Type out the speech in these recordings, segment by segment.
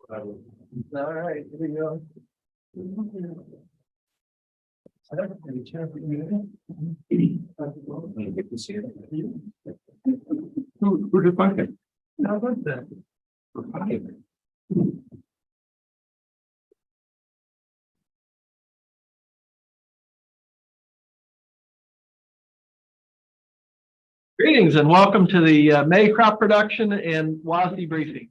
All right, here we go. Get to see it. Who did find it? How about that? Greetings and welcome to the May crop production and WASDE briefing.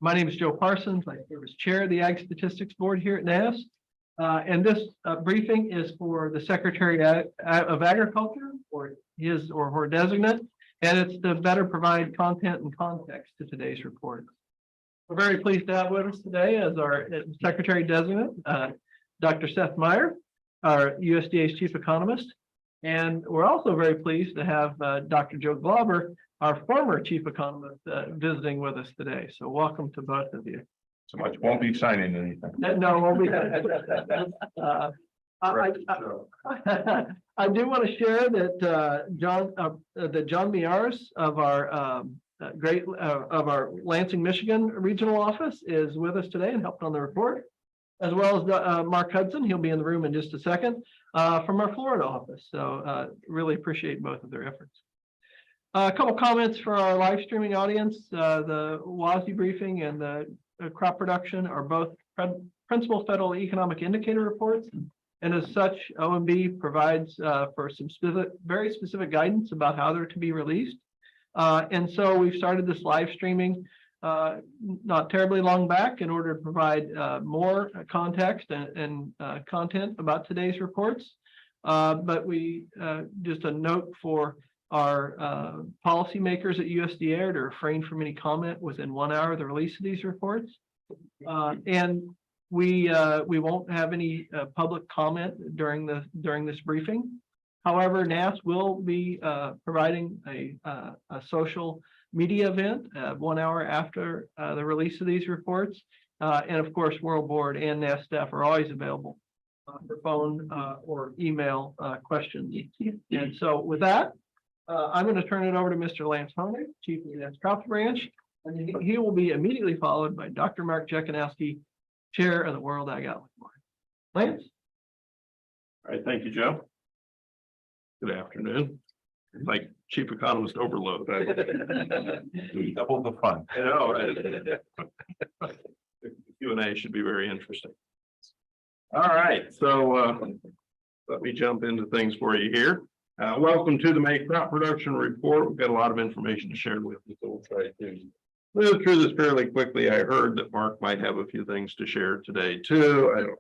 My name is Joe Parsons. I serve as chair of the Ag Statistics Board here at NAS. And this briefing is for the Secretary of Agriculture or his or her designate, and it's to better provide content and context to today's report. We're very pleased to have with us today as our Secretary designate, Dr. Seth Meyer, our USDA's chief economist. And we're also very pleased to have Dr. Joe Glauber, our former chief economist, visiting with us today. So welcome to both of you. So much won't be signing anything. No, won't be. I do want to share that John Miyares of our of our Lansing, Michigan regional office is with us today and helped on the report, as well as Mark Hudson. He'll be in the room in just a second from our Florida office. So really appreciate both of their efforts. A couple comments for our live streaming audience. The WASDE briefing and the crop production are both principal federal economic indicator reports. And as such, OMB provides for some very specific guidance about how they're to be released. And so we've started this live streaming not terribly long back in order to provide more context and content about today's reports. But we just a note for our policymakers at USDA are to refrain from any comment within 1 hour of the release of these reports. And we won't have any public comment during this briefing. However, NAS will be providing a social media event 1 hour after the release of these reports. And of course, World Board and NAS staff are always available for phone or email questions. And so with that, I'm going to turn it over to Mr. Lance Honig, Chief of the NAS Crops Branch, and he will be immediately followed by Dr. Mark Jekanowski, Chair of the World Ag Outlook Board. Lance? All right, thank you, Joe. Good afternoon. Like chief economist overload. Double the fun. I know, right? Q&A should be very interesting. All right, so let me jump into things for you here. Welcome to the May crop production report. We've got a lot of information to share with you, so we'll try to move through this fairly quickly. I heard that Mark might have a few things to share today too. I don't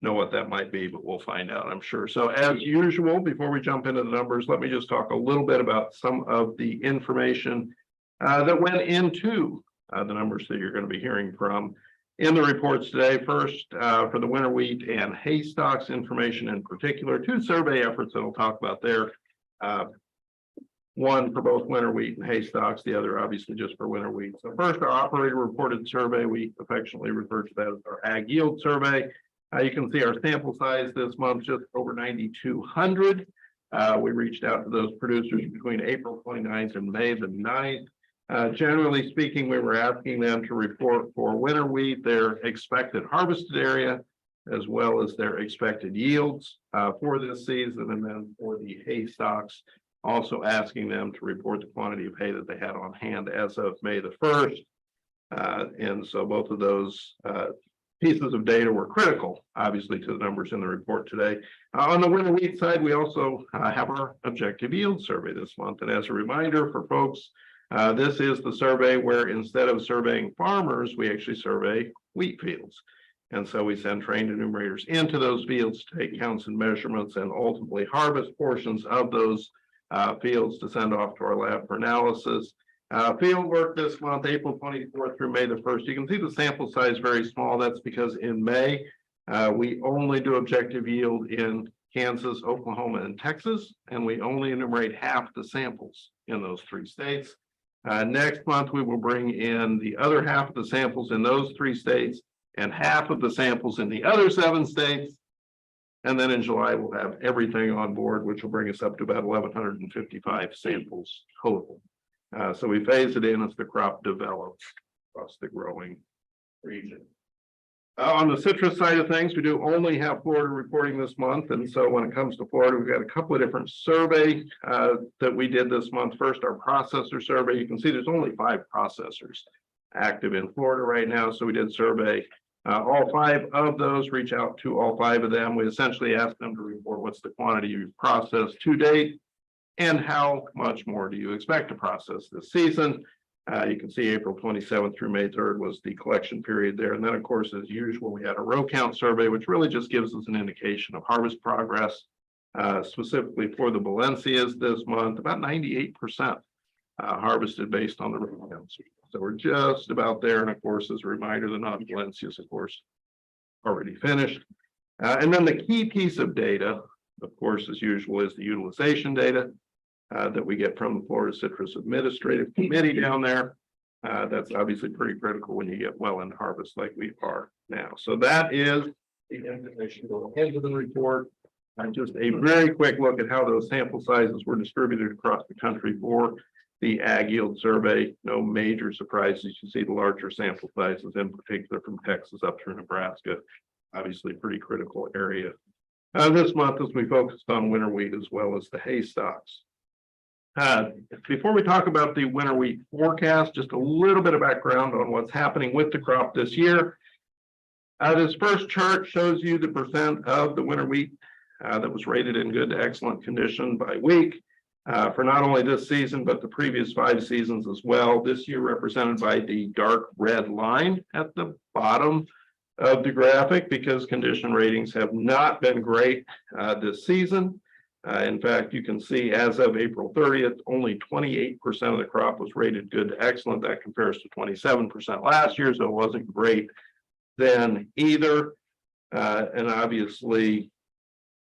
know what that might be, but we'll find out, I'm sure. So as usual, before we jump into the numbers, let me just talk a little bit about some of the information that went into the numbers that you're going to be hearing from in the reports today. First, for the winter wheat and hay stocks information in particular, two survey efforts that I'll talk about there. One for both winter wheat and hay stocks, the other obviously just for winter wheat. So first, our operator reported survey, we affectionately refer to that as our ag yield survey. You can see our sample size this month, just over 9,200. We reached out to those producers between April 29th and May the 9th. Generally speaking, we were asking them to report for winter wheat their expected harvested area, as well as their expected yields for this season. And then for the hay stocks, also asking them to report the quantity of hay that they had on hand as of May the 1st. And so both of those pieces of data were critical, obviously, to the numbers in the report today. On the winter wheat side, we also have our objective yield survey this month. And as a reminder for folks, this is the survey where instead of surveying farmers, we actually survey wheat fields. And so we send trained enumerators into those fields to take counts and measurements and ultimately harvest portions of those fields to send off to our lab for analysis. Field work this month, April 24th through May the 1st. You can see the sample size very small. That's because in May, we only do objective yield in Kansas, Oklahoma, and Texas, and we only enumerate half the samples in those three states. Next month, we will bring in the other half of the samples in those three states and half of the samples in the other 7 states. And then in July, we'll have everything on board, which will bring us up to about 1,155 samples total. So we phase it in as the crop develops across the growing region. On the citrus side of things, we do only have Florida reporting this month. And so when it comes to Florida, we've got a couple of different surveys that we did this month. First, our processor survey. You can see there's only 5 processors active in Florida right now. So we did survey all 5 of those, reach out to all 5 of them. We essentially asked them to report what's the quantity you've processed to date and how much more do you expect to process this season. You can see April 27th through May 3rd was the collection period there. And then, of course, as usual, we had a row count survey, which really just gives us an indication of harvest progress, specifically for the Valencias this month, about 98% harvested based on the row counts. So we're just about there. And of course, as a reminder, the non-Valencias, of course, already finished. And then the key piece of data, of course, as usual, is the utilization data that we get from the Florida Citrus Administrative Committee down there. That's obviously pretty critical when you get well into harvest like we are now. So that is the information going into the report. Just a very quick look at how those sample sizes were distributed across the country for the ag yield survey. No major surprises. You see the larger sample sizes, in particular from Texas up through Nebraska. Obviously, pretty critical area. This month, as we focused on winter wheat as well as the hay stocks. Before we talk about the winter wheat forecast, just a little bit of background on what's happening with the crop this year. This first chart shows you the percent of the winter wheat that was rated in good to excellent condition by week for not only this season, but the previous 5 seasons as well. This year represented by the dark red line at the bottom of the graphic, because condition ratings have not been great this season. In fact, you can see as of April 30th, only 28% of the crop was rated good to excellent. That compares to 27% last year, so it wasn't great then either. And obviously,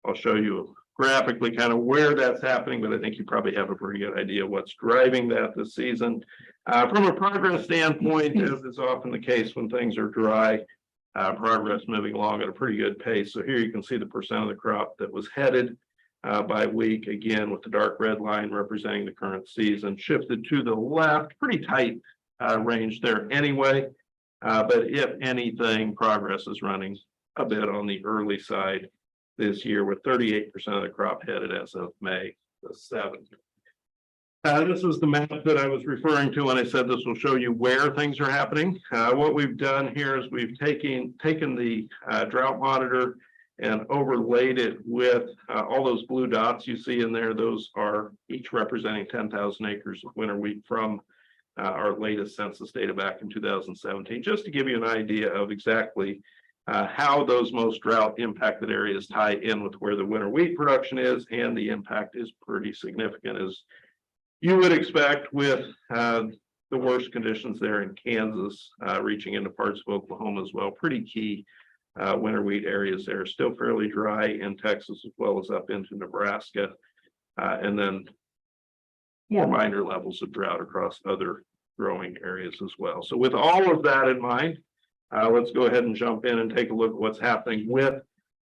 I'll show you graphically kind of where that's happening, but I think you probably have a pretty good idea what's driving that this season. From a progress standpoint, as is often the case when things are dry, progress moving along at a pretty good pace. So here you can see the percent of the crop that was headed by week, again with the dark red line representing the current season, shifted to the left, pretty tight range there anyway. But if anything, progress is running a bit on the early side this year, with 38% of the crop headed as of May the 7th. This was the map that I was referring to when I said this will show you where things are happening. What we've done here is we've taken the drought monitor and overlaid it with all those blue dots you see in there. Those are each representing 10,000 acres of winter wheat from our latest census data back in 2017, just to give you an idea of exactly how those most drought impacted areas tie in with where the winter wheat production is. And the impact is pretty significant, as you would expect, with the worst conditions there in Kansas, reaching into parts of Oklahoma as well. Pretty key winter wheat areas there, still fairly dry in Texas as well as up into Nebraska, and then more minor levels of drought across other growing areas as well. So with all of that in mind, let's go ahead and jump in and take a look at what's happening with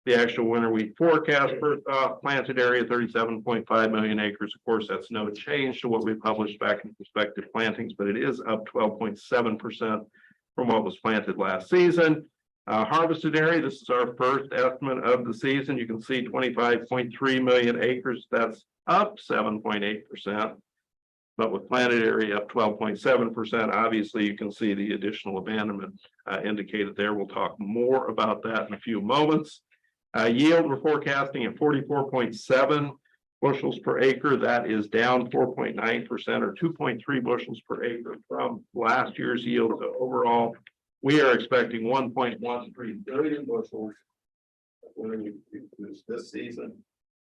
the actual winter wheat forecast. First off, planted area 37.5 million acres. Of course, that's no change to what we published back in prospective plantings, but it is up 12.7% from what was planted last season. Harvested area, this is our first estimate of the season. You can see 25.3 million acres. That's up 7.8%. But with planted area up 12.7%, obviously you can see the additional abandonment indicated there. We'll talk more about that in a few moments. Yield, we're forecasting at 44.7 bushels per acre. That is down 4.9% or 2.3 bushels per acre from last year's yield. So overall, we are expecting 1.13 billion bushels when we produce this season.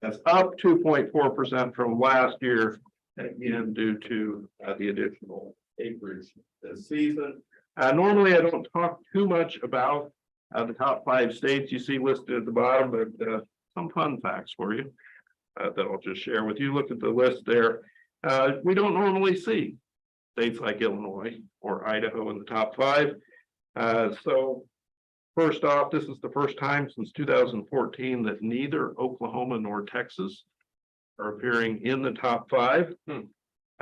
That's up 2.4% from last year, again due to the additional acreage this season. Normally, I don't talk too much about the top 5 states you see listed at the bottom, but some fun facts for you that I'll just share with you. Look at the list there. We don't normally see states like Illinois or Idaho in the top 5. So first off, this is the first time since 2014 that neither Oklahoma nor Texas are appearing in the top 5.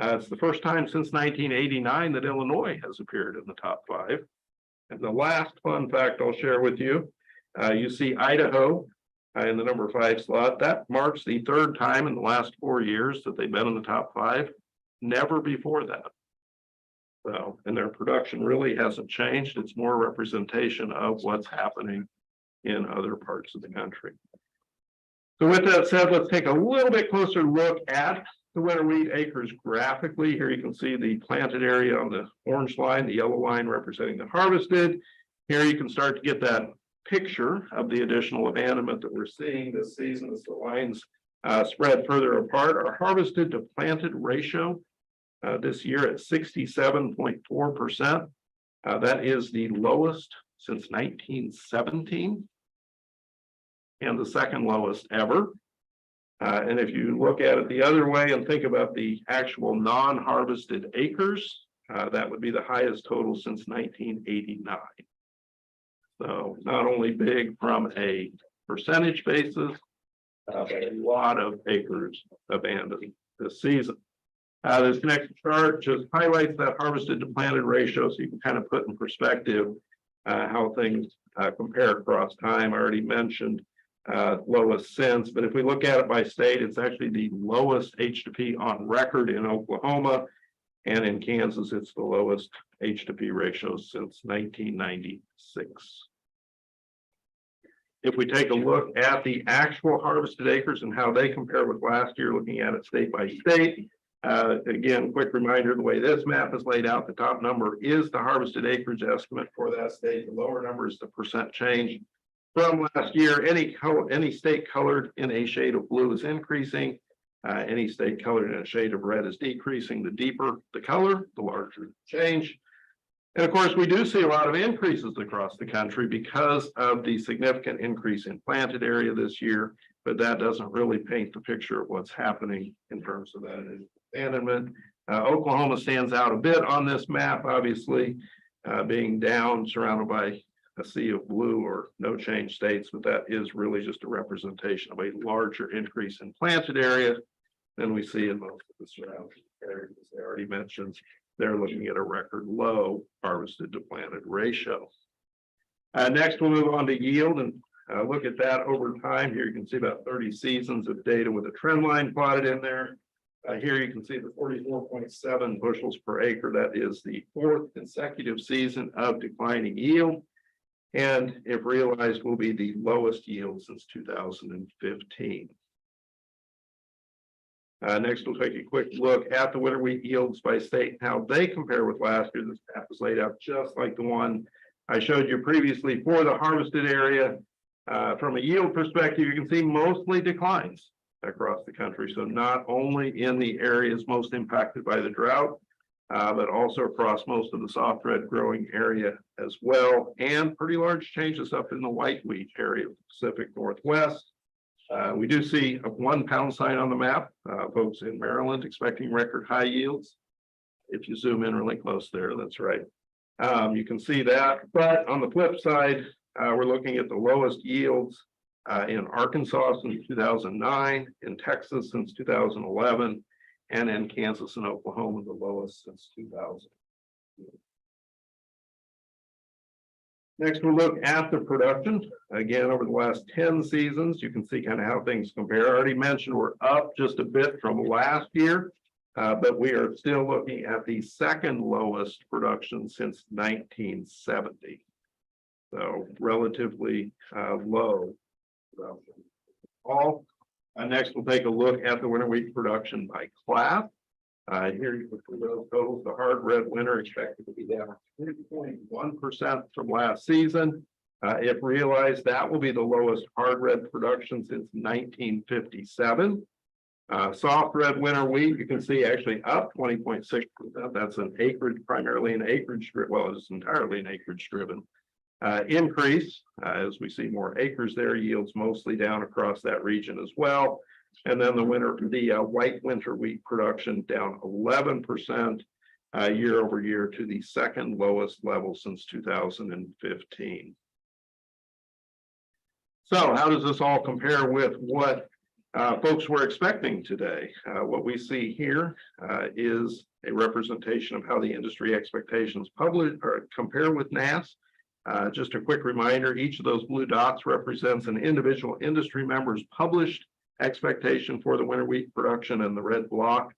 It's the first time since 1989 that Illinois has appeared in the top 5. And the last fun fact I'll share with you, you see Idaho in the number 5 slot. That marks the 3rd time in the last 4 years that they've been in the top 5. Never before that. So, and their production really hasn't changed. It's more representation of what's happening in other parts of the country. So with that said, let's take a little bit closer look at the winter wheat acres graphically. Here you can see the planted area on the orange line, the yellow line representing the harvested. Here you can start to get that picture of the additional abandonment that we're seeing this season as the lines spread further apart. Our harvested to planted ratio this year at 67.4%. That is the lowest since 1917 and the 2nd lowest ever. And if you look at it the other way and think about the actual non-harvested acres, that would be the highest total since 1989. So not only big from a percentage basis, but a lot of acres abandoned this season. This next chart just highlights that harvested to planted ratio, so you can kind of put in perspective how things compare across time. I already mentioned lowest since, but if we look at it by state, it's actually the lowest H to P on record in Oklahoma, and in Kansas, it's the lowest H to P ratio since 1996. If we take a look at the actual harvested acres and how they compare with last year, looking at it state by state, again, quick reminder, the way this map is laid out, the top number is the harvested acreage estimate for that state. The lower number is the percent change from last year. Any state colored in a shade of blue is increasing. Any state colored in a shade of red is decreasing. The deeper the color, the larger the change. And of course, we do see a lot of increases across the country because of the significant increase in planted area this year, but that doesn't really paint the picture of what's happening in terms of that abandonment. Oklahoma stands out a bit on this map, obviously, being down, surrounded by a sea of blue or no change states, but that is really just a representation of a larger increase in planted area than we see in most of the surrounding areas. As I already mentioned, they're looking at a record low harvested to planted ratio. Next, we'll move on to yield and look at that over time. Here you can see about 30 seasons of data with a trend line plotted in there. Here you can see the 44.7 bushels per acre. That is the 4th consecutive season of declining yield, and if realized, will be the lowest yield since 2015. Next, we'll take a quick look at the winter wheat yields by state, how they compare with last year. This map is laid out just like the one I showed you previously for the harvested area. From a yield perspective, you can see mostly declines across the country. So not only in the areas most impacted by the drought, but also across most of the soft red growing area as well, and pretty large changes up in the white wheat area of the Pacific Northwest. We do see a 1 pound sign on the map, folks in Maryland expecting record high yields. If you zoom in really close there, that's right. You can see that, but on the flip side, we're looking at the lowest yields in Arkansas since 2009, in Texas since 2011, and in Kansas and Oklahoma, the lowest since 2000. Next, we'll look at the production. Again, over the last 10 seasons, you can see kind of how things compare. I already mentioned we're up just a bit from last year, but we are still looking at the 2nd lowest production since 1970. So relatively low. Next, we'll take a look at the winter wheat production by class. Here you can see those totals. The hard red winter expected to be down 3.1% from last season. If realized, that will be the lowest hard red production since 1957. Soft red winter wheat, you can see actually up 20.6%. That's an acreage, primarily an acreage, well, it's entirely an acreage driven increase. As we see more acres there, yields mostly down across that region as well. And then the white winter wheat production down 11% year over year to the 2nd lowest level since 2015. So how does this all compare with what folks were expecting today? What we see here is a representation of how the industry expectations compare with NASS Just a quick reminder, each of those blue dots represents an individual industry member's published expectation for the winter wheat production, and the red block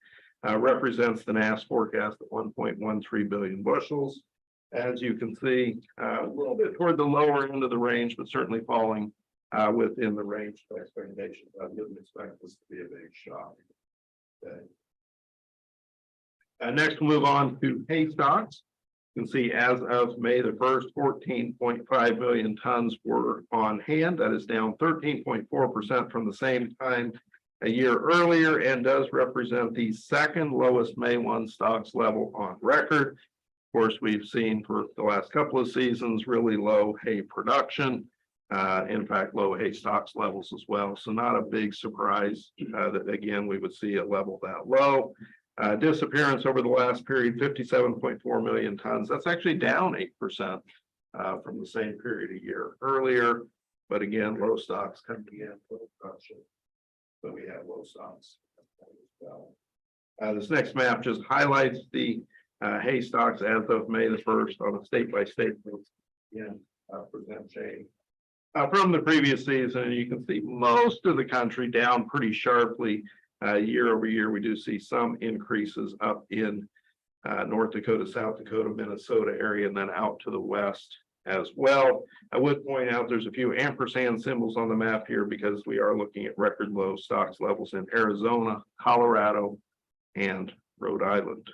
represents the NASS forecast at 1.13 billion bushels. As you can see, a little bit toward the lower end of the range, but certainly falling within the range of expectations. I didn't expect this to be a big shock. Okay. Next, we'll move on to hay stocks. You can see as of May the 1st, 14.5 million tons were on hand. That is down 13.4% from the same time a year earlier, and does represent the second lowest May 1 stocks level on record. Of course, we've seen for the last couple of seasons really low hay production. In fact, low hay stocks levels as well. So not a big surprise that again we would see a level that low. Disappearance over the last period, 57.4 million tons. That's actually down 8% from the same period a year earlier. But again, low stocks coming in, low production. So we have low stocks as well. This next map just highlights the hay stocks as of May the 1st on a state-by-state basis. Again, percent change from the previous season. You can see most of the country down pretty sharply year over year. We do see some increases up in North Dakota, South Dakota, Minnesota area, and then out to the west as well. I would point out there's a few ampersand symbols on the map here because we are looking at record low stocks levels in Arizona, Colorado, and Rhode Island.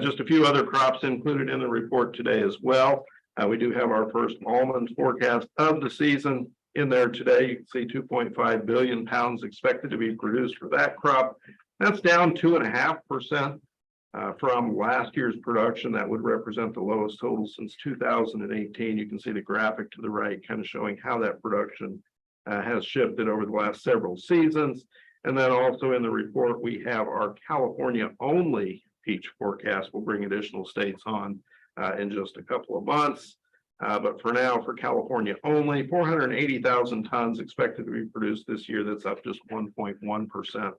Just a few other crops included in the report today as well. We do have our first almond forecast of the season in there today. You can see 2.5 billion pounds expected to be produced for that crop. That's down 2.5% from last year's production. That would represent the lowest total since 2018. You can see the graphic to the right kind of showing how that production has shifted over the last several seasons. And then also in the report, we have our California only peach forecast. We'll bring additional states on in just a couple of months. But for now, for California only, 480,000 tons expected to be produced this year. That's up just 1.1%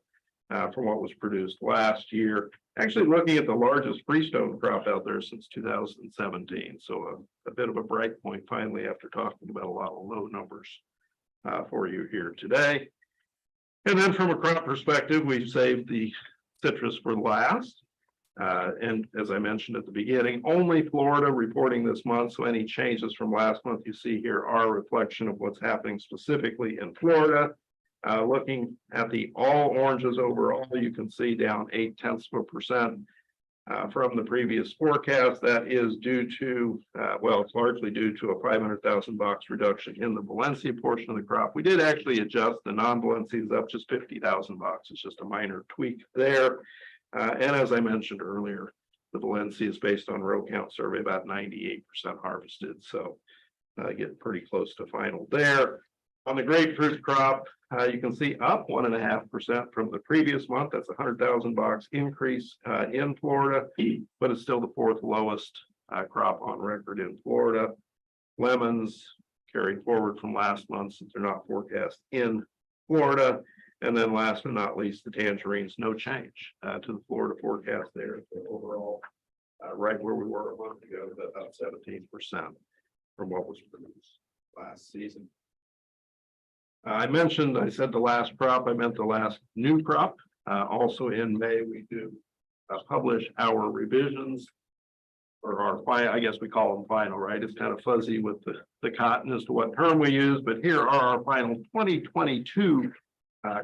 from what was produced last year. Actually looking at the largest freestone crop out there since 2017. So a bit of a bright point finally after talking about a lot of low numbers for you here today. And then from a crop perspective, we've saved the citrus for last. And as I mentioned at the beginning, only Florida reporting this month. So any changes from last month you see here are a reflection of what's happening specifically in Florida. Looking at the all oranges overall, you can see down 0.8% from the previous forecast. That is due to, well, it's largely due to a 500,000 box reduction in the Valencia portion of the crop. We did actually adjust the non-Valencias up just 50,000 boxes, just a minor tweak there. And as I mentioned earlier, the Valencia is based on row count survey, about 98% harvested. So get pretty close to final there. On the grapefruit crop, you can see up 1.5% from the previous month. That's a 100,000 box increase in Florida, but it's still the fourth lowest crop on record in Florida. Lemons carried forward from last month since they're not forecast in Florida. And then last but not least, the tangerines, no change to the Florida forecast there. So overall, right where we were a month ago, about 17% from what was produced last season. I said the last crop, I meant the last new crop. Also in May, we do publish our revisions, or our final, I guess we call them final, right? It's kind of fuzzy with the cotton as to what term we use, but here are our final 2022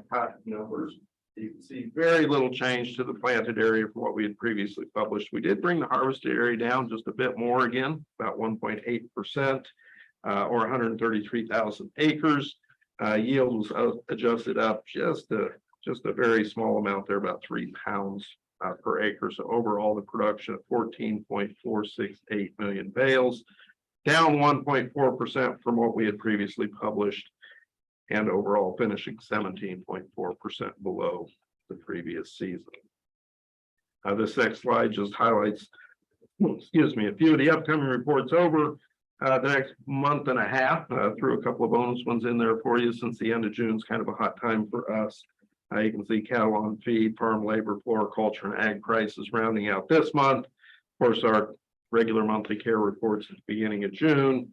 cotton numbers. You can see very little change to the planted area from what we had previously published. We did bring the harvested area down just a bit more again, about 1.8%, or 133,000 acres. Yield was adjusted up just a very small amount there, about 3 pounds per acre. So overall, the production of 14.468 million bales, down 1.4% from what we had previously published, and overall finishing 17.4% below the previous season. This next slide just highlights, excuse me, a few of the upcoming reports over the next month and a half. Threw a couple of bonus ones in there for you since the end of June is kind of a hot time for us. You can see cattle on feed, farm labor, floriculture, and ag prices rounding out this month. Of course, our regular monthly care reports at the beginning of June.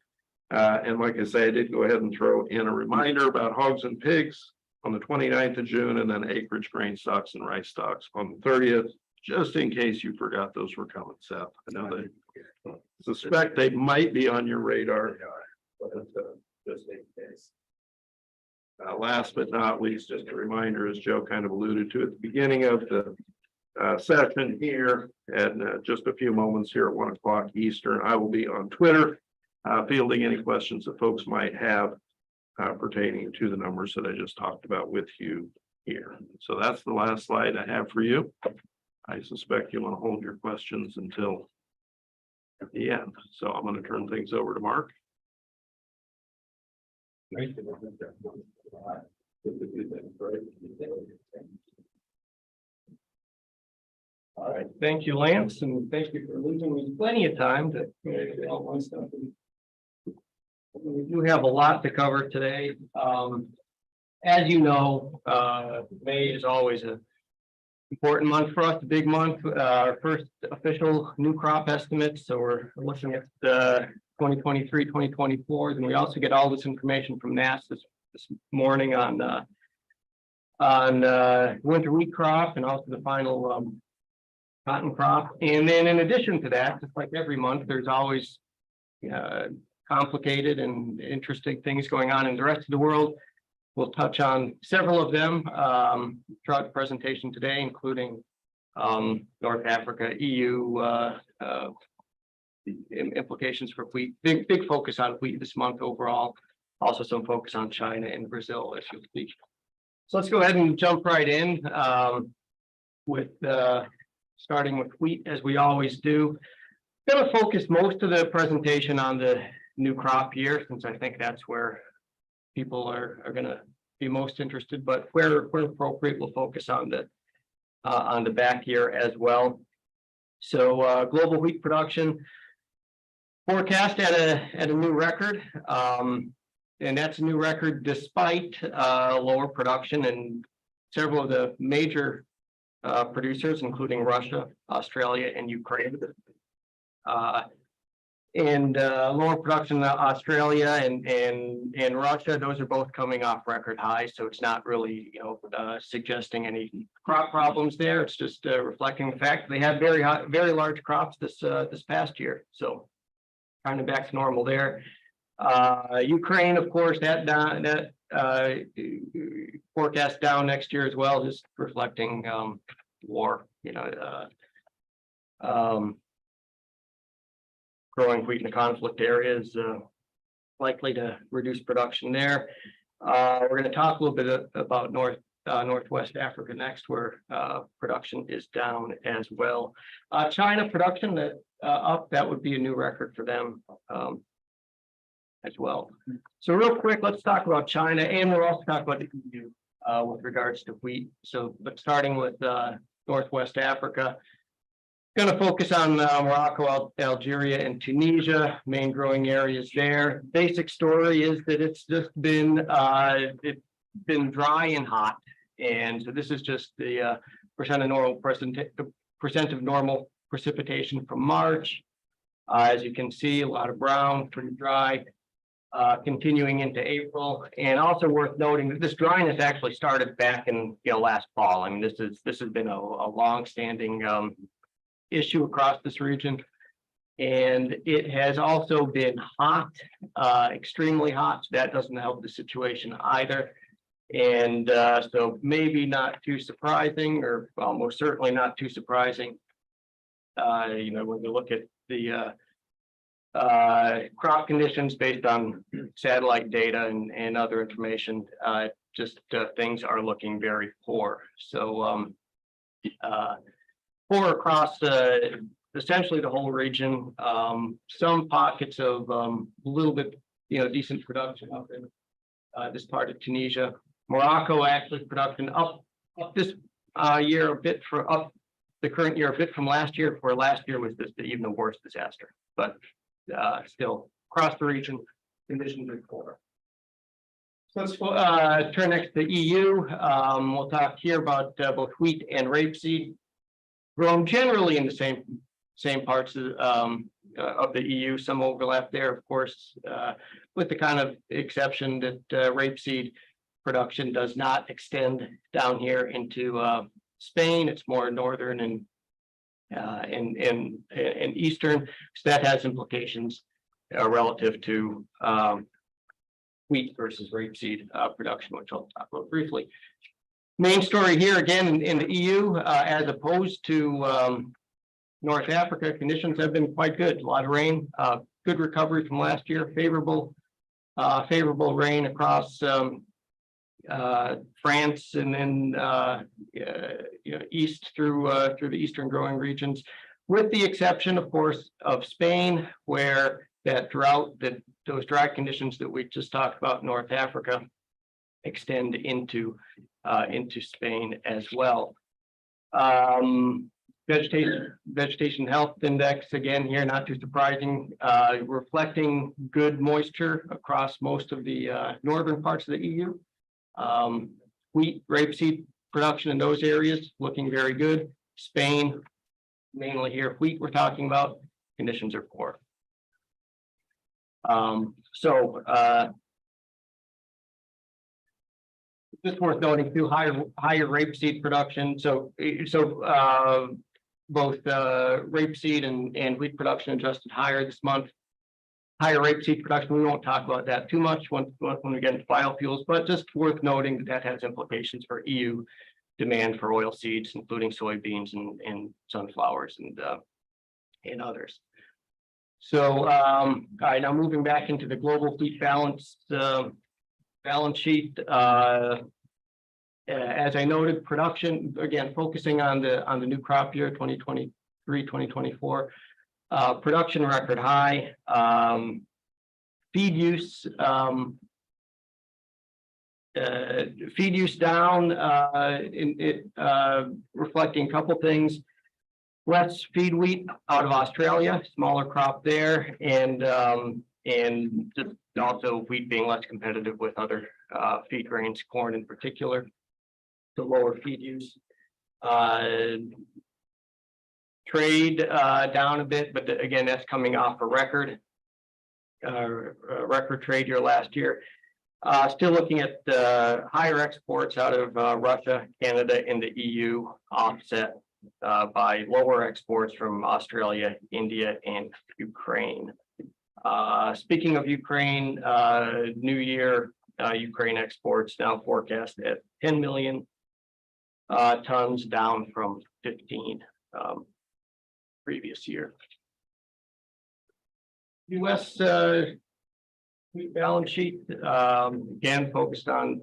And like I say, I did go ahead and throw in a reminder about hogs and pigs on the 29th of June, and then acreage, grain stocks, and rice stocks on the 30th, just in case you forgot those were coming, Seth. I know they suspect they might be on your radar. But, just in case. Last but not least, just a reminder, as Joe kind of alluded to at the beginning of the session here, and just a few moments here at 1 o'clock Eastern, I will be on Twitter fielding any questions that folks might have pertaining to the numbers that I just talked about with you here. So that's the last slide I have for you. I suspect you want to hold your questions until the end. So I'm going to turn things over to Mark. All right, thank you, Lance, and thank you for leaving me plenty of time to get all my stuff. We do have a lot to cover today. As you know, May is always an important month for us, a big month, our first official new crop estimates. So we're looking at 2023, 2024, and we also get all this information from NASS this morning on winter wheat crop and also the final cotton crop. And then in addition to that, just like every month, there's always complicated and interesting things going on in the rest of the world. We'll touch on several of them throughout the presentation today, including North Africa, EU, the implications for wheat. Big focus on wheat this month overall. Also some focus on China and Brazil as you'll see. So let's go ahead and jump right in with starting with wheat, as we always do. I'm going to focus most of the presentation on the new crop year, since I think that's where people are going to be most interested, but where appropriate, we'll focus on the back year as well. So global wheat production forecast at a new record, and that's a new record despite lower production in several of the major producers, including Russia, Australia, and Ukraine. And lower production in Australia and Russia, those are both coming off record highs. So it's not really, suggesting any crop problems there. It's just reflecting the fact that they had very large crops this past year. So kind of back to normal there. Ukraine, of course, that forecast down next year as well, just reflecting war. Growing wheat in the conflict areas likely to reduce production there. We're going to talk a little bit about Northwest Africa next, where production is down as well. China production up, that would be a new record for them as well. So real quick, let's talk about China, and we'll also talk about the EU with regards to wheat. So, but starting with Northwest Africa. Going to focus on Morocco, Algeria, and Tunisia, main growing areas there. Basic story is that it's just been dry and hot, and so this is just the percent of normal precipitation from March. As you can see, a lot of brown, pretty dry, continuing into April. And also worth noting that this dryness actually started back in last fall. I mean, this has been a long-standing issue across this region, and it has also been hot, extremely hot, so that doesn't help the situation either. And so maybe not too surprising, or almost certainly not too surprising, when you look at the crop conditions based on satellite data and other information, things are looking very poor. So poor across essentially the whole region. Some pockets of a little bit, decent production up in this part of Tunisia. Morocco actually production up this year a bit up the current year a bit from last year, where last year was even the worst disaster. But still across the region, conditions are poor. So let's turn next to the EU. We'll talk here about both wheat and rapeseed, grown generally in the same parts of of the EU, some overlap there, of course, with the kind of exception that rapeseed production does not extend down here into Spain. It's more northern and eastern, so that has implications relative to wheat versus rapeseed production, which I'll talk about briefly. Main story here again in the EU, as opposed to North Africa, conditions have been quite good. A lot of rain, good recovery from last year, favorable rain across France and then east through the eastern growing regions, with the exception, of course, of Spain, where that drought, those dry conditions that we just talked about in North Africa extend into Spain as well. Vegetation health index, again here, not too surprising, reflecting good moisture across most of the northern parts of the EU. Wheat, rapeseed production in those areas looking very good. Spain, mainly here, wheat we're talking about, conditions are poor. Just worth noting too, higher rapeseed production. Both rapeseed and wheat production adjusted higher this month. Higher rapeseed production, we won't talk about that too much when we get into biofuels, but just worth noting that has implications for EU demand for oil seeds, including soybeans and sunflowers and others. So, all right, now moving back into the global wheat balance sheet. As I noted, production, again, focusing on the new crop year, 2023-2024, production record high, feed use down, reflecting a couple things. Less feed wheat out of Australia, smaller crop there, and just also wheat being less competitive with other feed grains, corn in particular, the lower feed use. Trade down a bit, but again, that's coming off a record trade year last year. Still looking at higher exports out of Russia, Canada, and the EU, offset by lower exports from Australia, India, and Ukraine. Speaking of Ukraine, new year, Ukraine exports now forecast at 10 million tons, down from 15 previous year. U.S. wheat balance sheet, again focused on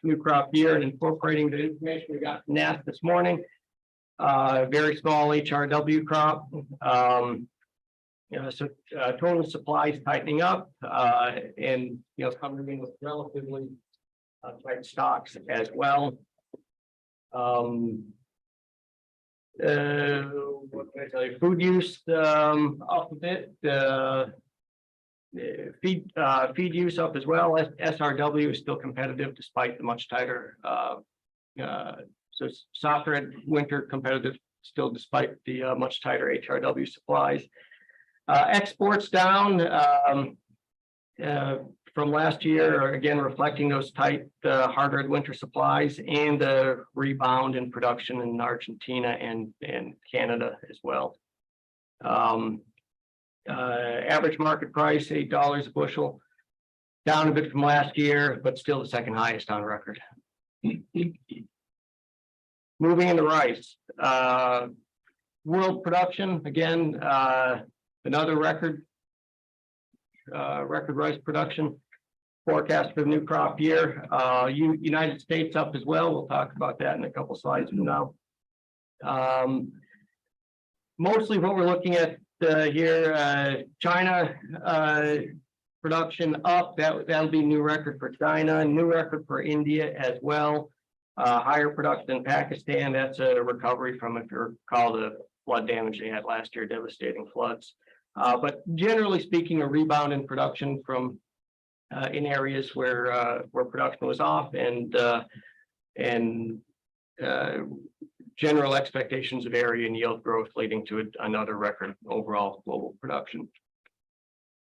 new crop year and incorporating the information we got from NASS this morning. Very small HRW crop. So total supplies tightening up, and coming in with relatively tight stocks as well. What can I tell you? Food use up a bit. Feed use up as well. SRW is still competitive despite the much tighter. So softer winter competitive still despite the much tighter HRW supplies. Exports down from last year, again reflecting those tight harder winter supplies and the rebound in production in Argentina and Canada as well. Average market price $8 a bushel, down a bit from last year, but still the second highest on record. Moving into rice, world production again, another record rice production forecast for the new crop year. United States up as well. We'll talk about that in a couple slides from now. Mostly what we're looking at here, China production up. That'll be new record for China, new record for India as well. Higher production in Pakistan. That's a recovery from, if you recall, the flood damage they had last year, devastating floods. But generally speaking, a rebound in production from in areas where production was off, and general expectations of area and yield growth leading to another record overall global production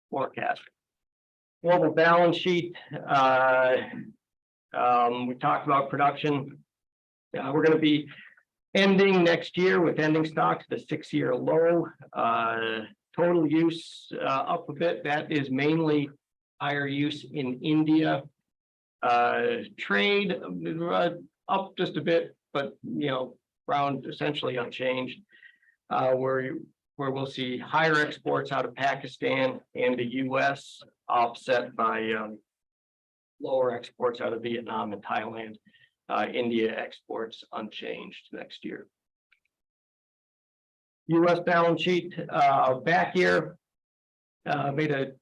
forecast. Global balance sheet. We talked about production. We're going to be ending next year with ending stocks at a 6-year low. Total use up a bit. That is mainly higher use in India. Trade up just a bit, but around essentially unchanged. Where we'll see higher exports out of Pakistan and the US, offset by lower exports out of Vietnam and Thailand. India exports unchanged next year. US balance sheet back here made a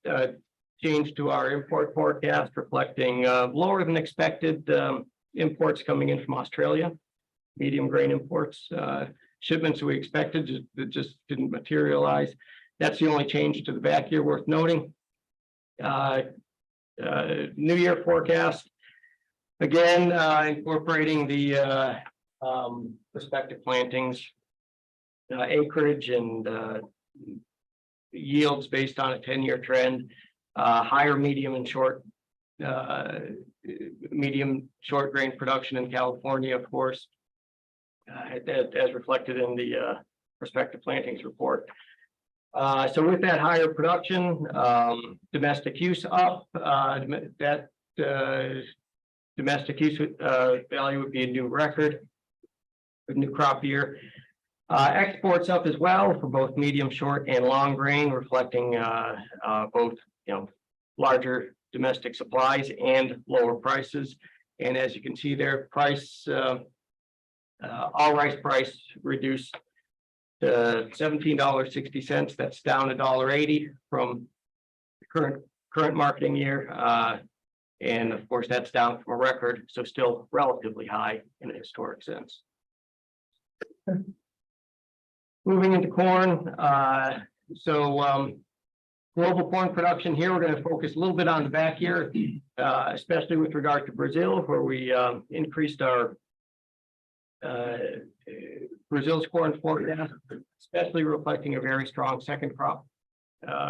change to our import forecast, reflecting lower than expected imports coming in from Australia, medium grain imports. Shipments we expected just didn't materialize. That's the only change to the back here worth noting. New year forecast, again, incorporating the prospective plantings, acreage and yields based on a 10-year trend, higher medium short grain production in California, of course, as reflected in the prospective plantings report. So with that higher production, domestic use up, that domestic use value would be a new record, a new crop year. Exports up as well for both medium, short, and long grain, reflecting both larger domestic supplies and lower prices. And as you can see there, price all rice price reduced to $17.60. That's down $1.80 from the current marketing year. And of course, that's down from a record, so still relatively high in a historic sense. Moving into corn. Global corn production here, we're going to focus a little bit on the back year, especially with regard to Brazil, where we increased our Brazil's corn forecast, especially reflecting a very strong second crop.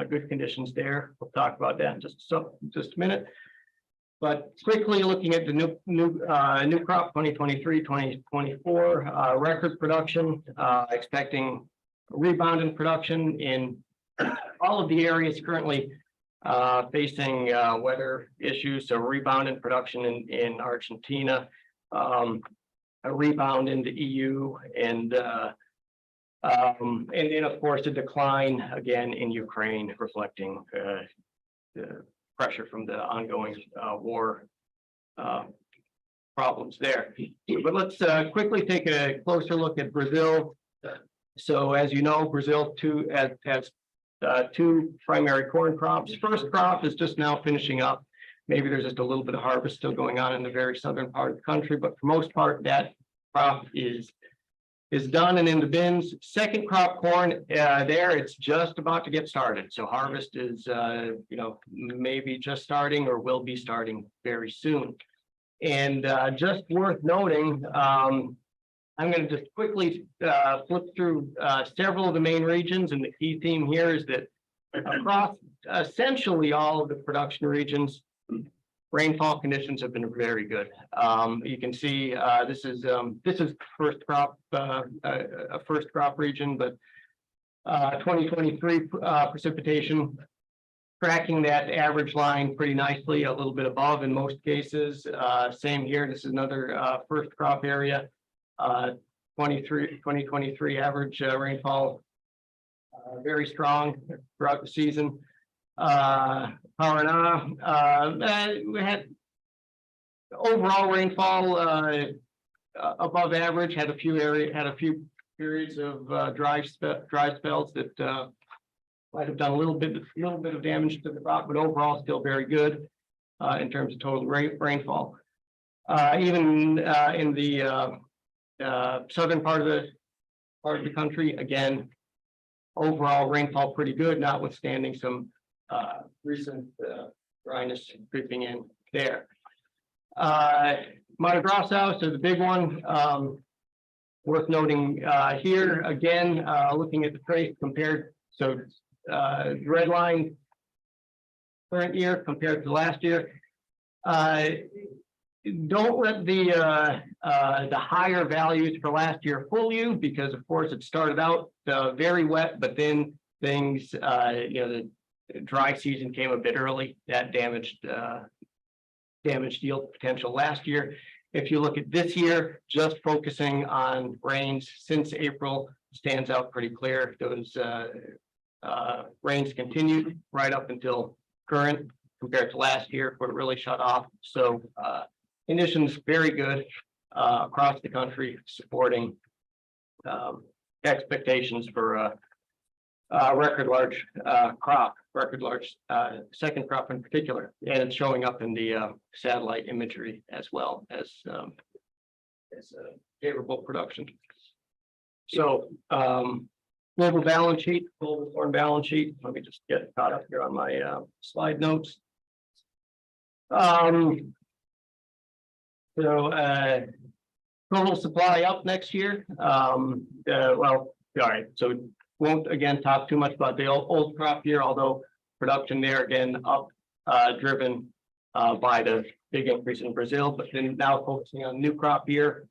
Good conditions there. We'll talk about that in just a minute. But quickly looking at the new crop 2023-2024 record production, expecting a rebound in production in all of the areas currently facing weather issues. So rebound in production in Argentina, a rebound in the EU, and then of course a decline again in Ukraine, reflecting the pressure from the ongoing war problems there. But let's quickly take a closer look at Brazil. So as you know, Brazil has two primary corn crops. First crop is just now finishing up. Maybe there's just a little bit of harvest still going on in the very southern part of the country, but for most part, that crop is done and in the bins. Second crop corn, there it's just about to get started. So harvest is, maybe just starting or will be starting very soon. And just worth noting, I'm going to just quickly flip through several of the main regions, and the key theme here is that across essentially all of the production regions, rainfall conditions have been very good. You can see this is first crop, a first crop region, but 2023 precipitation tracking that average line pretty nicely, a little bit above in most cases. Same here. This is another first crop area. 2023 average rainfall very strong throughout the season. Paraná, we had overall rainfall above average. Had a few periods of dry spells that might have done a little bit of damage to the crop, but overall still very good in terms of total rainfall. Even in the southern part of the country, again, overall rainfall pretty good, notwithstanding some recent dryness creeping in there. Mato Grosso, so the big one, Worth noting here again, looking at the trace compared, so red line current year compared to last year. Don't let the higher values for last year fool you, because of course it started out very wet, but then things, the dry season came a bit early. That damaged yield potential last year. If you look at this year, just focusing on rains since April stands out pretty clear. Those rains continued right up until current compared to last year, where it really shut off. So conditions very good across the country, supporting expectations for a record large crop, record large second crop in particular, and it's showing up in the satellite imagery as well as favorable production. So global balance sheet, global corn balance sheet. Let me just get caught up here on my slide notes. Total supply up next year. Well, all right. So won't again talk too much about the old crop year, although production there again up, driven by the big increase in Brazil, but then now focusing on new crop year,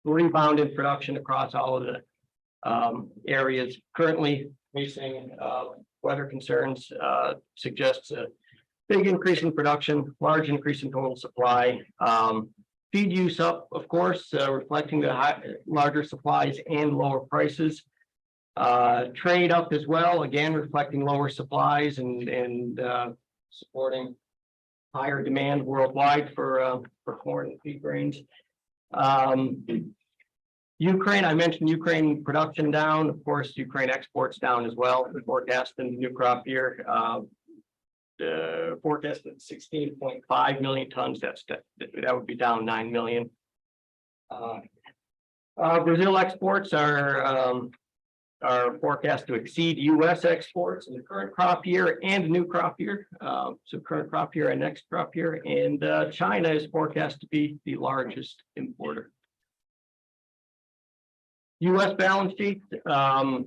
rebound in production across all of the areas currently facing weather concerns, suggests a big increase in production, large increase in total supply. Feed use up, of course, reflecting the larger supplies and lower prices. Trade up as well, again reflecting lower supplies and supporting higher demand worldwide for corn and feed grains. Ukraine, I mentioned Ukraine production down. Of course, Ukraine exports down as well. The forecast in the new crop year, forecasted 16.5 million tons. That would be down 9 million. Brazil exports are forecast to exceed U.S. exports in the current crop year and new crop year. So current crop year and next crop year, and China is forecast to be the largest importer. U.S. balance sheet, small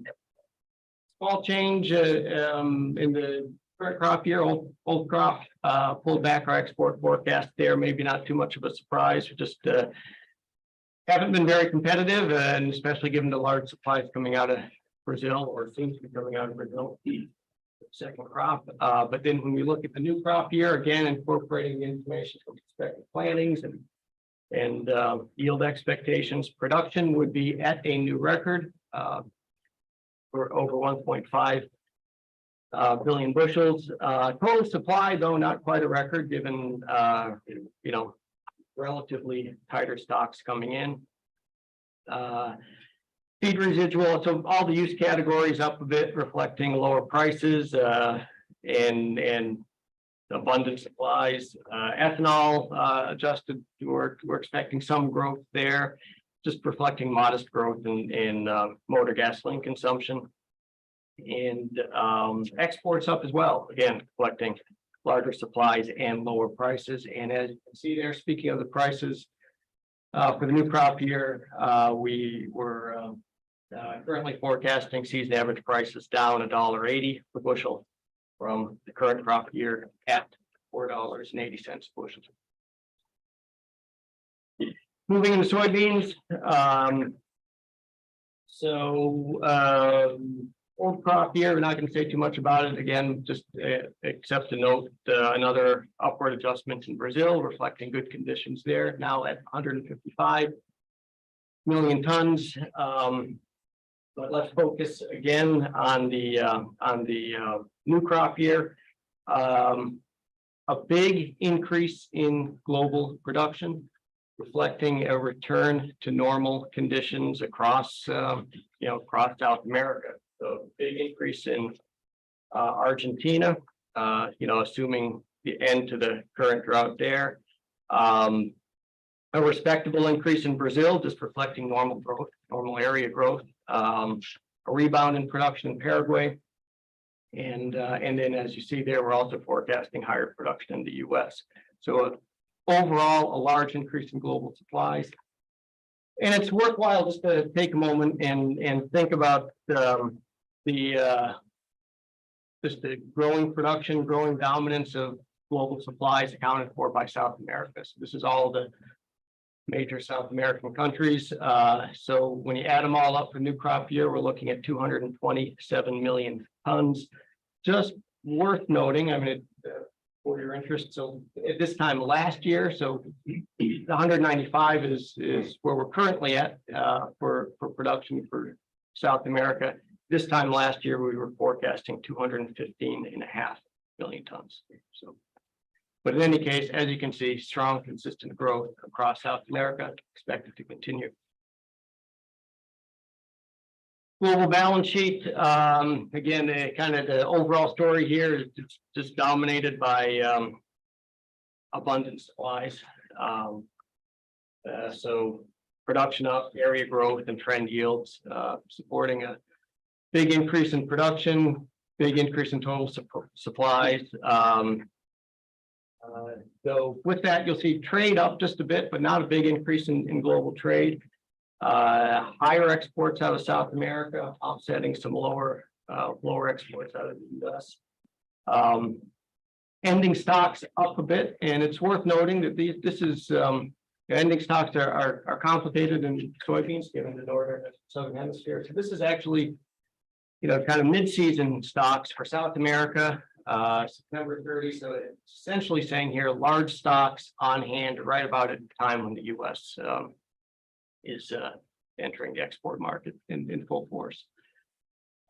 change in the current crop year. Old crop pulled back our export forecast there. Maybe not too much of a surprise. We just haven't been very competitive, and especially given the large supplies coming out of Brazil, or seems to be coming out of Brazil, the second crop. But then when we look at the new crop year, again incorporating the information from expected plantings and yield expectations, production would be at a new record for over 1.5 billion bushels. Total supply, though not quite a record, given relatively tighter stocks coming in. Feed residual, so all the use categories up a bit, reflecting lower prices and abundant supplies. Ethanol adjusted, we're expecting some growth there, just reflecting modest growth in motor gasoline consumption. And exports up as well, again reflecting larger supplies and lower prices. And as you can see there, speaking of the prices for the new crop year, we were currently forecasting season average prices down $1.80 per bushel from the current crop year at $4.80 a bushel. Moving into soybeans, old crop year, we're not going to say too much about it. Again, just except to note another upward adjustment in Brazil, reflecting good conditions there, now at 155 million tons. But let's focus again on the new crop year. A big increase in global production, reflecting a return to normal conditions across across South America. So big increase in Argentina, assuming the end to the current drought there. A respectable increase in Brazil, just reflecting normal growth, normal area growth. A rebound in production in Paraguay. And then as you see there, we're also forecasting higher production in the U.S. So overall, a large increase in global supplies And it's worthwhile just to take a moment and think about just the growing production, growing dominance of global supplies accounted for by South America. So this is all the major South American countries. So when you add them all up for new crop year, we're looking at 227 million tons. Just worth noting, I mean, for your interest, so at this time last year, so the 195 is where we're currently at for production for South America. This time last year, we were forecasting 215.5 million tons. So, but in any case, as you can see, strong, consistent growth across South America, expected to continue. Global balance sheet, again, the overall story here is just dominated by abundant supplies. So production up, area growth, and trend yields, supporting a big increase in production, big increase in total supplies. So with that, you'll see trade up just a bit, but not a big increase in global trade. Higher exports out of South America, offsetting some lower exports out of the US. Ending stocks up a bit, and it's worth noting that ending stocks are complicated in soybeans given the northern and southern hemisphere. So this is actually, kind of mid-season stocks for South America, September 30. So it's essentially saying here large stocks on hand right about at the time when the US is entering the export market in full force.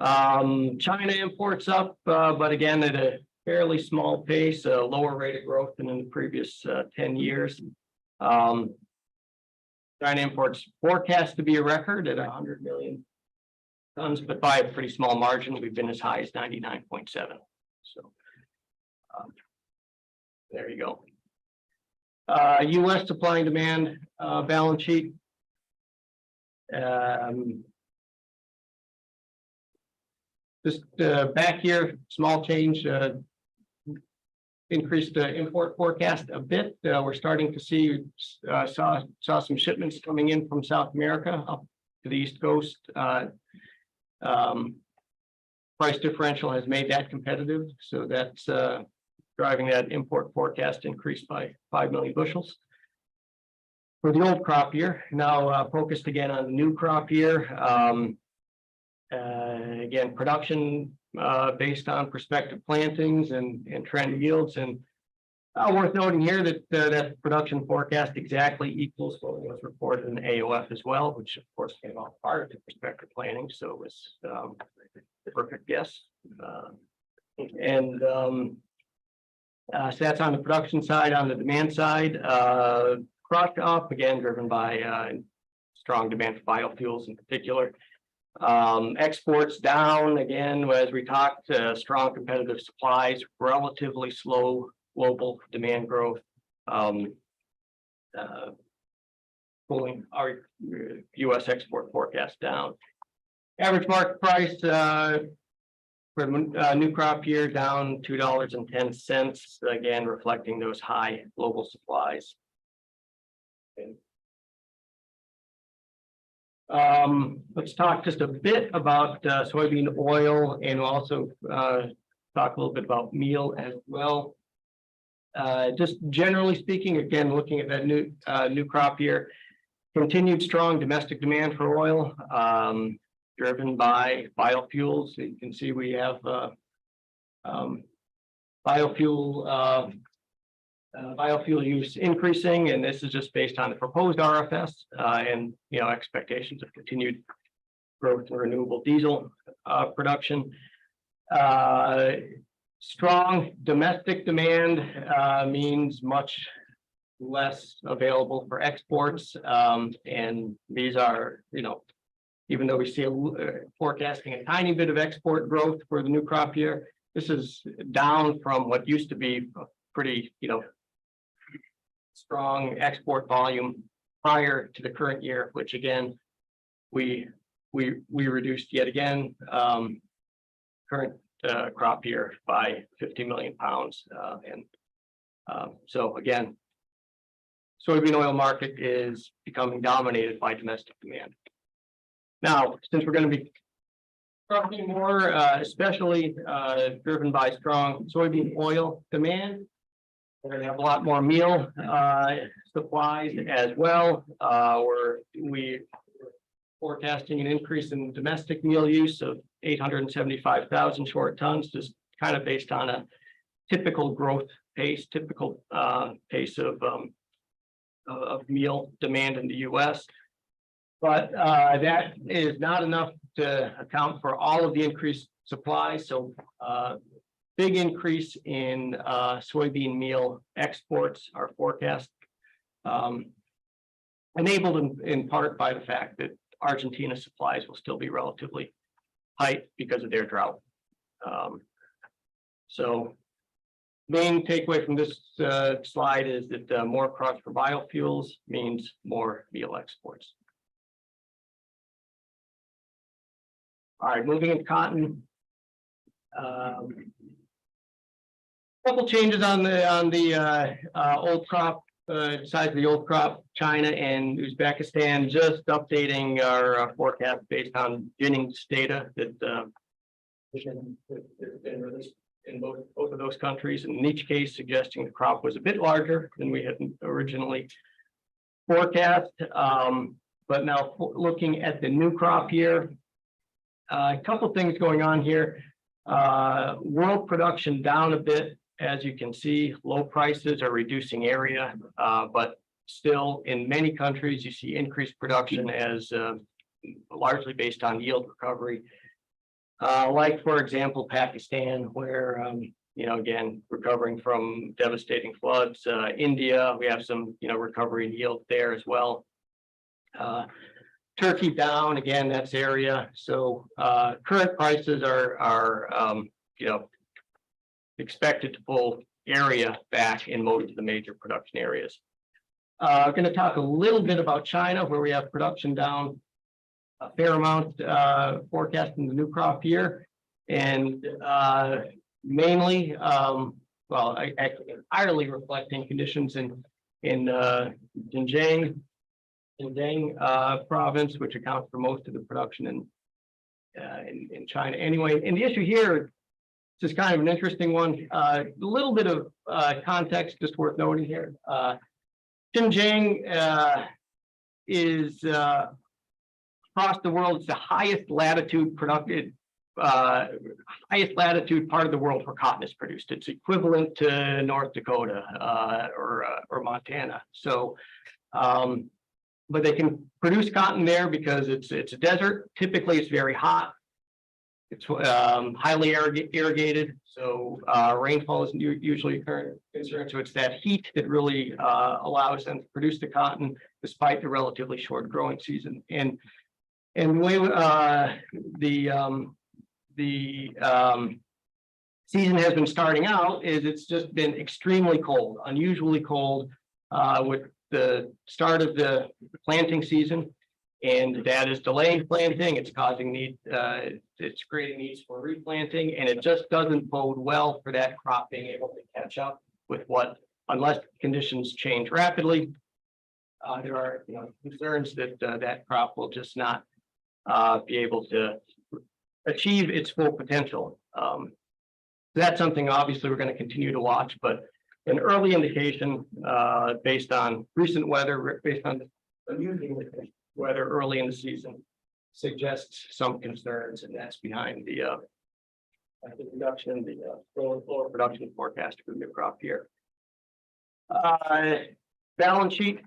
China imports up, but again at a fairly small pace, a lower rate of growth than in the previous 10 years. China imports forecast to be a record at 100 million tons, but by a pretty small margin. We've been as high as 99.7. So there you go. US supply and demand balance sheet. Just back here, small change, increased import forecast a bit. We're starting to see, saw some shipments coming in from South America up to the East Coast. Price differential has made that competitive, so that's driving that import forecast increase by 5 million bushels. For the old crop year, now focused again on the new crop year. Again, production based on prospective plantings and trend yields, and worth noting here that that production forecast exactly equals what was reported in the AOF as well, which of course came off prior to prospective planting, so it was the perfect guess. So that's on the production side. On the demand side, crop up again, driven by strong demand for biofuels in particular. Exports down again, as we talked, strong competitive supplies, relatively slow global demand growth, pulling our US export forecast down. Average market price for the new crop year down $2.10, again reflecting those high global supplies. Let's talk just a bit about soybean oil, and we'll also talk a little bit about meal as well. Just generally speaking, again, looking at that new crop year, continued strong domestic demand for oil, driven by biofuels. So you can see we have biofuel use increasing, and this is just based on the proposed RFS and expectations of continued growth in renewable diesel production. Strong domestic demand means much less available for exports, and these are, even though we see forecasting a tiny bit of export growth for the new crop year, this is down from what used to be a pretty, strong export volume prior to the current year, which again, we reduced yet again, current crop year by 50 million pounds. So again, soybean oil market is becoming dominated by domestic demand. Now, since we're going to be talking more, especially driven by strong soybean oil demand, we're going to have a lot more meal supplies as well. We're forecasting an increase in domestic meal use of 875,000 short tons, just kind of based on a typical growth pace, typical pace of meal demand in the U.S. But that is not enough to account for all of the increased supply. So big increase in soybean meal exports are forecast, enabled in part by the fact that Argentina supplies will still be relatively tight because of their drought. So main takeaway from this slide is that more crops for biofuels means more meal exports. All right, moving into cotton. Couple changes on the old crop, size of the old crop. China and Uzbekistan just updating our forecast based on Jennings data that has been released in both of those countries, and in each case suggesting the crop was a bit larger than we had originally forecast. But now looking at the new crop year, a couple things going on here. World production down a bit. As you can see, low prices are reducing area, but still in many countries you see increased production as largely based on yield recovery. Like, for example, Pakistan, where, again, recovering from devastating floods. India, we have some, recovery in yield there as well. Turkey down, again, that's area. So current prices are expected to pull area back in most of the major production areas. I'm going to talk a little bit about China, where we have production down a fair amount forecast in the new crop year, and mainly, entirely reflecting conditions in Xinjiang province, which accounts for most of the production in China. Anyway, and the issue here, this is kind of an interesting one. A little bit of context just worth noting here. Xinjiang is across the world, it's the highest latitude productive, highest latitude part of the world where cotton is produced. It's equivalent to North Dakota or Montana. So, but they can produce cotton there because it's a desert. Typically, it's very hot. It's highly irrigated, so rainfall isn't usually a concern. So it's that heat that really allows them to produce the cotton despite the relatively short growing season. And the way the season has been starting out is it's just been extremely cold, unusually cold, with the start of the planting season. And that is delaying planting. It's causing it's creating needs for replanting, and it just doesn't bode well for that crop being able to catch up with unless conditions change rapidly. There are concerns that that crop will just not be able to achieve its full potential. That's something obviously we're going to continue to watch, but an early indication based on recent weather, based on the weather early in the season, suggests some concerns, and that's behind the reduction, the lower production forecast for the new crop year. Balance sheet,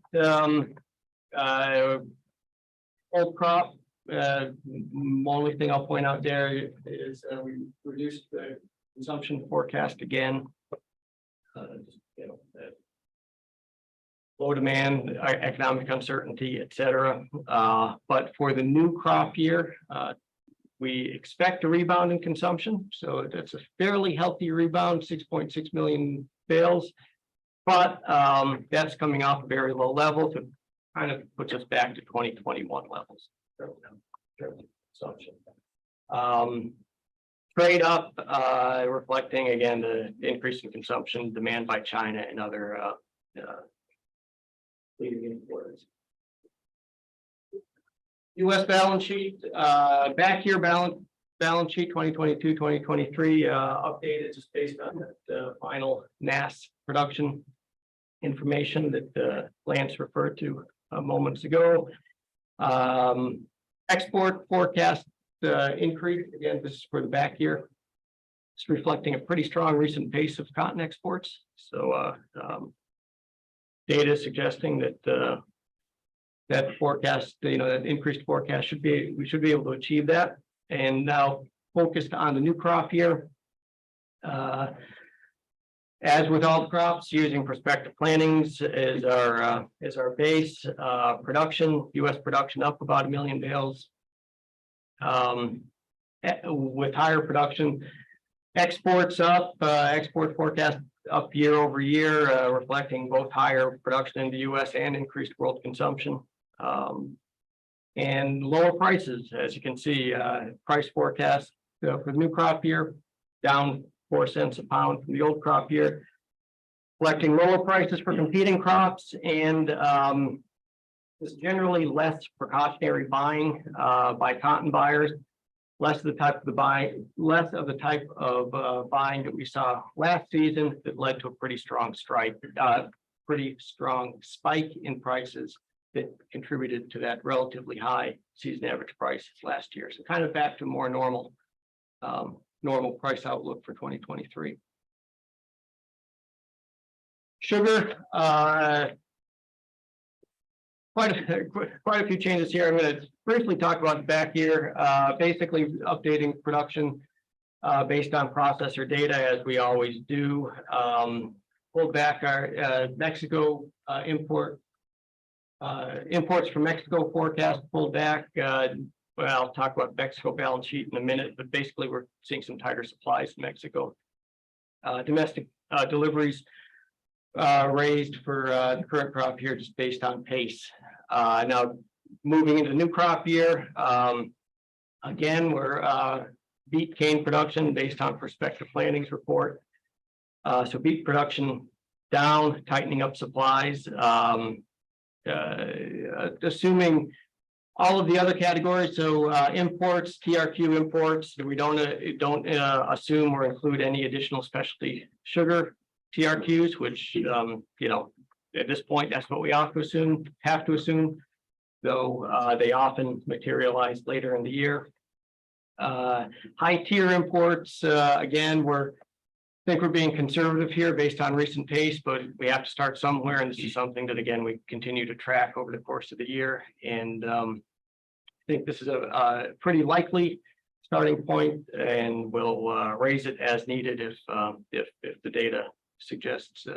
old crop. Only thing I'll point out there is we reduced the consumption forecast again. Low demand, economic uncertainty, etc. But for the new crop year, we expect a rebound in consumption. So that's a fairly healthy rebound, 6.6 million bales. But that's coming off a very low level to kind of puts us back to 2021 levels. Consumption. Trade up, reflecting again the increase in consumption, demand by China and other depleting imports. U.S. balance sheet, back year balance sheet 2022, 2023, updated just based on the final NAS production information that Lance referred to moments ago. Export forecast increase, again, this is for the back year. It's reflecting a pretty strong recent pace of cotton exports. So data suggesting that that forecast, that increased forecast we should be able to achieve that. And now focused on the new crop year. As with all crops, using prospective plantings as our base. Production, U.S. production up about 1 million bales. With higher production, exports up, export forecast up year over year, reflecting both higher production in the U.S. and increased world consumption. And lower prices, as you can see, price forecast for the new crop year down 4 cents a pound from the old crop year, reflecting lower prices for competing crops and there's generally less precautionary buying by cotton buyers, less of the type of buying that we saw last season that led to a pretty strong spike in prices that contributed to that relatively high season average prices last year. So kind of back to more normal price outlook for 2023. Sugar, quite a few changes here. I'm going to briefly talk about the back year, basically updating production based on processor data as we always do. Pulled back our Mexico imports from Mexico forecast pulled back. Well, I'll talk about Mexico balance sheet in a minute, but basically we're seeing some tighter supplies in Mexico. Domestic deliveries raised for the current crop year just based on pace. Now moving into the new crop year, again, we're beet cane production based on prospective plantings report. So beet production down, tightening up supplies, assuming all of the other categories. So imports, TRQ imports, we don't assume or include any additional specialty sugar TRQs, which at this point that's what we have to assume, though they often materialize later in the year. High tier imports, again, I think we're being conservative here based on recent pace, but we have to start somewhere, and this is something that again we continue to track over the course of the year. And I think this is a pretty likely starting point, and we'll raise it as needed if the data suggests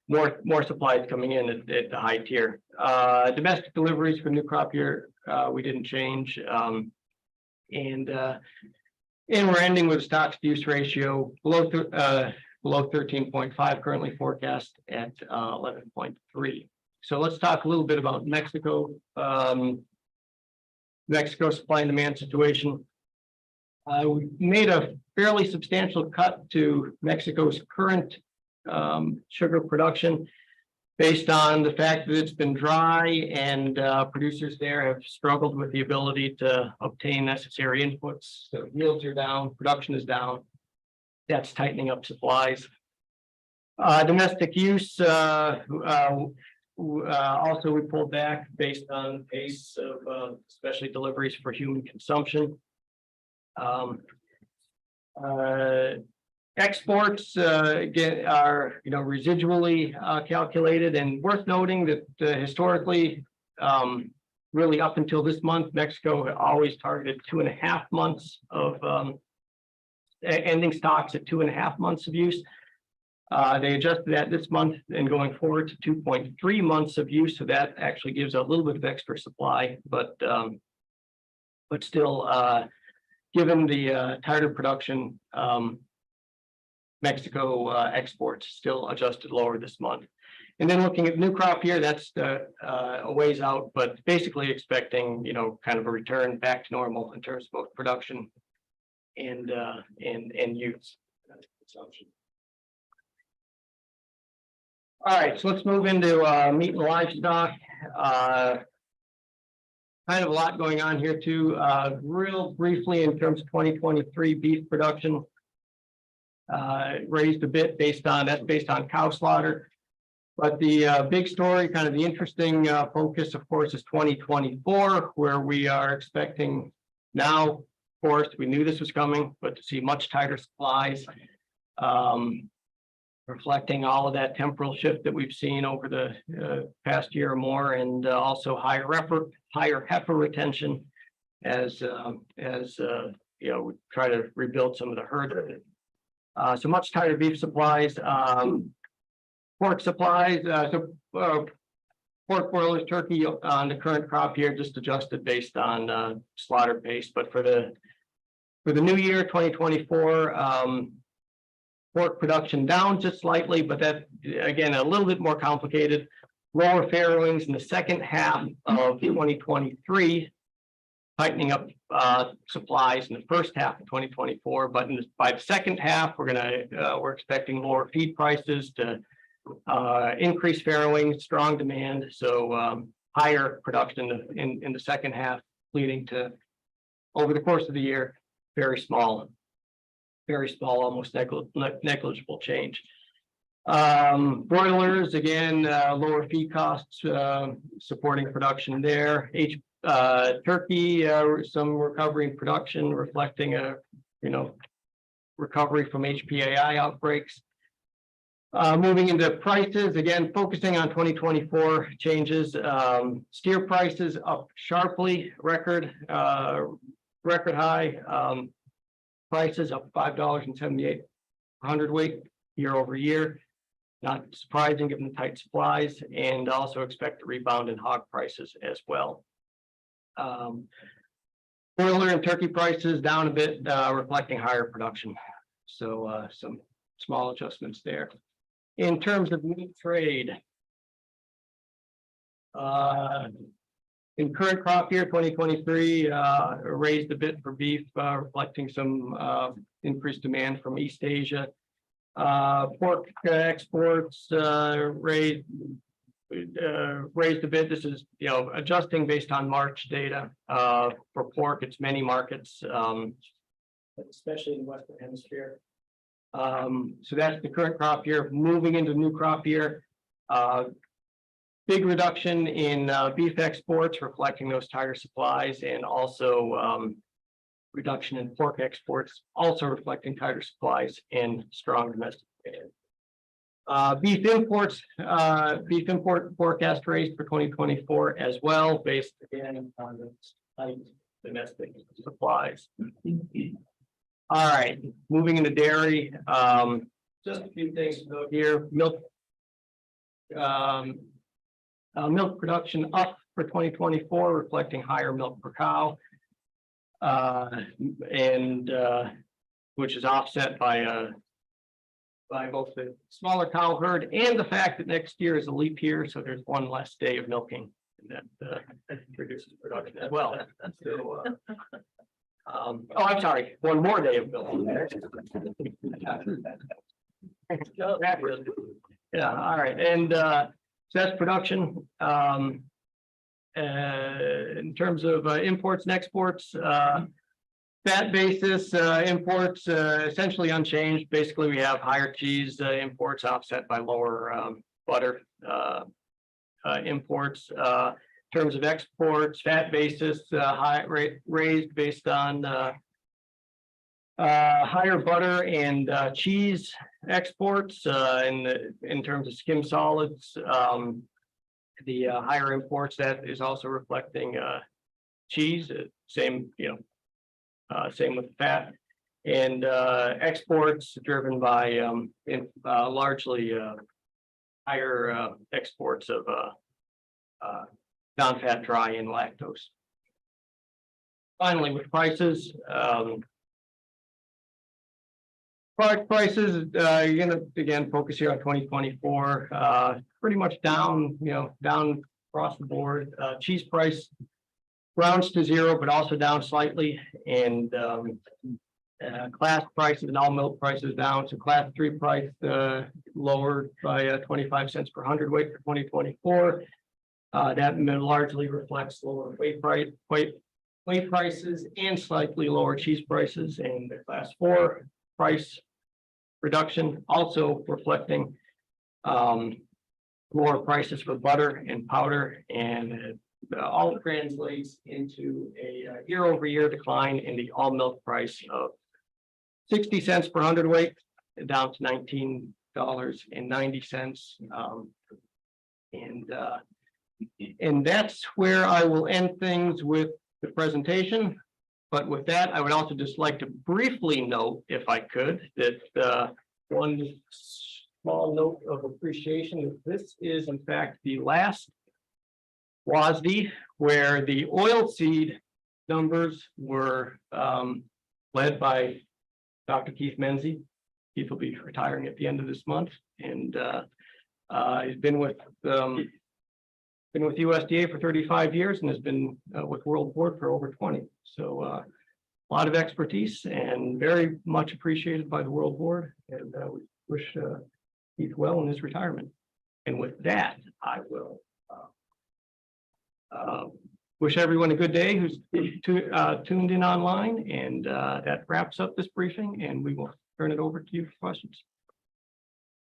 more supplies coming in at the high tier. Domestic deliveries for new crop year, we didn't change, and we're ending with a stocks to use ratio below 13.5, currently forecast at 11.3. So let's talk a little bit about Mexico. Mexico supply and demand situation. We made a fairly substantial cut to Mexico's current sugar production based on the fact that it's been dry and producers there have struggled with the ability to obtain necessary inputs. So yields are down, production is down. That's tightening up supplies. Domestic use, also we pulled back based on the pace of especially deliveries for human consumption. Exports again are residually calculated, and worth noting that historically, really up until this month, Mexico had always targeted 2.5 months of ending stocks at 2.5 months of use. They adjusted that this month and going forward to 2.3 months of use, so that actually gives a little bit of extra supply, but still, given the tighter production, Mexico exports still adjusted lower this month. And then looking at new crop year, that's a ways out, but basically expecting kind of a return back to normal in terms of both production and use consumption. All right, so let's move into meat and livestock. Kind of a lot going on here too. Real briefly in terms of 2023 beef production. Raised a bit based on cow slaughter. But the big story, kind of the interesting focus, of course, is 2024, where we are expecting now, of course, we knew this was coming, but to see much tighter supplies. Reflecting all of that temporal shift that we've seen over the past year or more, and also higher heifer retention as you know, we try to rebuild some of the herd. So much tighter beef supplies, pork supplies, pork broilers, turkey on the current crop year, just adjusted based on slaughter pace. But for the new year, 2024, pork production down just slightly, but that again a little bit more complicated. Lower farrowings in the second half of 2023, tightening up supplies in the first half of 2024. But by the second half, we're expecting lower feed prices to increase farrowing, strong demand, so higher production in the second half, leading to over the course of the year very small, almost negligible change. Broilers, again, lower feed costs supporting production there. Turkey, some recovery in production, reflecting a recovery from HPAI outbreaks. Moving into prices, again, focusing on 2024 changes. Steer prices up sharply, record high. Prices up $5.78 hundredweight year over year. Not surprising given the tight supplies, and also expect a rebound in hog prices as well. Broiler and turkey prices down a bit, reflecting higher production. So some small adjustments there. In terms of meat trade, in current crop year 2023, raised a bit for beef, reflecting some increased demand from East Asia. Pork exports raised a bit. This is adjusting based on March data. For pork, it's many markets, especially in the Western Hemisphere. So that's the current crop year. Moving into new crop year. Big reduction in beef exports, reflecting those tighter supplies, and also reduction in pork exports, also reflecting tighter supplies and strong domestic demand. Beef import forecast raised for 2024 as well, based again on the tight domestic supplies. All right, moving into dairy. Just a few things to note here. Milk production up for 2024, reflecting higher milk per cow, and which is offset by both the smaller cow herd and the fact that next year is a leap year, so there's one less day of milking, and that reduces production as well. So, oh, I'm sorry, one more day of milking. Yeah, all right, and so that's production. In terms of imports and exports, fat basis imports essentially unchanged. Basically, we have higher cheese imports offset by lower butter imports. In terms of exports, fat basis raised based on higher butter and cheese exports. In terms of skim solids, the higher imports, that is also reflecting cheese. Same, same with fat, and exports driven by largely higher exports of non-fat dry and lactose. Finally, with prices. Product prices, you're gonna again focus here on 2024. Pretty much down, down across the board. Cheese price rounds to zero, but also down slightly, and Class prices and all milk prices down. So class 3 price lowered by 25 cents per hundredweight for 2024. That largely reflects lower weight prices and slightly lower cheese prices, and the class 4 price reduction also reflecting lower prices for butter and powder, and all translates into a year-over-year decline in the all milk price of 60 cents per hundredweight, down to $19.90. And that's where I will end things with the presentation. But with that, I would also just like to briefly note, if I could, that one small note of appreciation, that this is in fact the last WASDE where the oilseed numbers were led by Dr. Keith Menzie. Keith will be retiring at the end of this month, and he's been with USDA for 35 years and has been with World Board for over 20. So a lot of expertise and very much appreciated by the World Board, and we wish Keith well in his retirement. And with that, I will wish everyone a good day who's tuned in online, and that wraps up this briefing, and we will turn it over to you for questions.